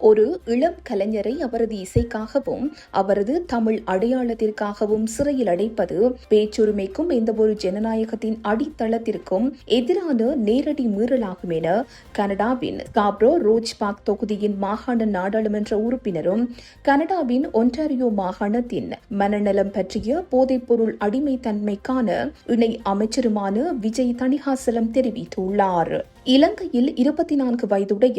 ஒரு இளம் கலைஞரை அவரது இசைக்காகவும் அவரது தமிழ் அடையாளத்திற்காகவும் சிறையில் அடைப்பது பேச்சுரிமைக்கும் எந்தவொரு ஜனநாயகத்தின் அடித்தளத்திற்கும் எதிரான நேரடி மீறலாகும் என கனடாவின் ஸ்காப்ரோ ரோச் பார்க் தொகுதியின் மாகாண நாடாளுமன்ற உறுப்பினரும் கனடாவின் ஒன்டாரியோ மாகாணத்தின் மனநலம் பற்றிய போதைப்பொருள் அடிமைத்தன்மைக்கான இணை அமைச்சருமான விஜய் தணிகாசலம் தெரிவித்துள்ளார். இலங்கையில் 24 வயதுடைய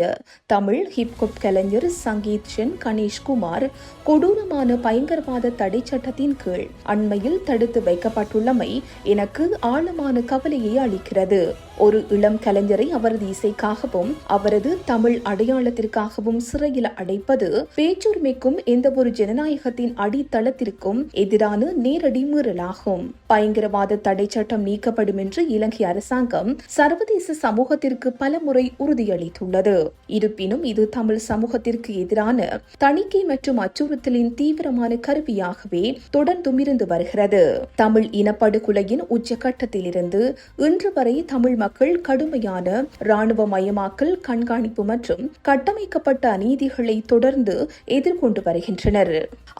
தமிழ் ஹிப்ஹாப் கலைஞர் சங்கீத் சென் கணேஷ்குமார் கொடூரமான பயங்கரவாத தடை சட்டத்தின் கீழ் அண்மையில் தடுத்து வைக்கப்பட்டுள்ளமை எனக்கு ஆழமான கவலையை அளிக்கிறது. ஒரு இளம் கலைஞரை அவரது இசைக்காகவும் அவரது தமிழ் அடையாளத்திற்காகவும் சிறையில் அடைப்பது பேச்சுரிமைக்கும் எந்தவொரு ஜனநாயகத்தின் அடித்தளத்திற்கும் எதிரான நேரடி மீறலாகும். பயங்கரவாத தடை சட்டம் நீக்கப்படும் என்று இலங்கை அரசாங்கம் சர்வதேச சமூகத்திற்கு பலமுறை உறுதியளித்துள்ளது. இருப்பினும் இது தமிழ் சமூகத்திற்கு எதிரான தணிக்கை மற்றும் அச்சுறுத்தலின் தீவிரமான கருவியாகவே தொடர்ந்தும் இருந்து வருகிறது. தமிழ் இனப்படுகொலையின் உச்சகட்டத்திலிருந்து இன்று வரை தமிழ் மக்கள் கடுமையான இராணுவமயமாக்கல், கண்காணிப்பு மற்றும் கட்டமைக்கப்பட்ட அநீதிகளை தொடர்ந்து எதிர்கொண்டு வருகின்றனர்.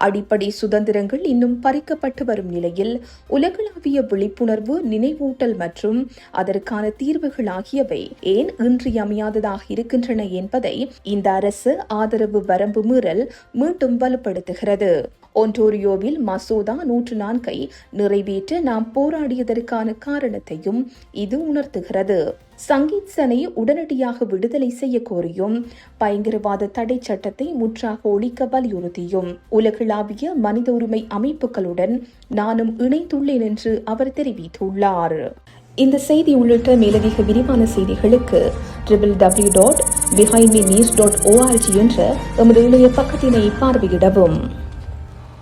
அடிப்படை சுதந்திரங்கள் இன்னும் பறிக்கப்பட்டு வரும் நிலையில் உலகளாவிய விழிப்புணர்வு, நினைவூட்டல் மற்றும் அதற்கான தீர்வுகள் ஆகியவை ஏன் இன்றியமையாததாக இருக்கின்றன என்பதை இந்த அரசு ஆதரவு வரம்பு மீறல் மீண்டும் வலுப்படுத்துகிறது. ஒன்டாரியோவில் மசோதா 104 நிறைவேற்ற நாம் போராடியதற்கான காரணத்தையும் இது உணர்த்துகிறது. சங்கீத் செனை உடனடியாக விடுதலை செய்ய கோரியும் பயங்கரவாத தடை சட்டத்தை முற்றாக ஒழிக்க வலியுறுத்தியும் உலகளாவிய மனித உரிமை அமைப்புகளுடன் நானும் இணைத்துள்ளேன் என்று அவர் தெரிவித்துள்ளார். இந்த செய்தி உள்ளிட்ட மேலதிக விரிவான செய்திகளுக்கு www.behindmenews.org என்ற எமது இணைய பக்கத்தினை பார்வையிடவும்.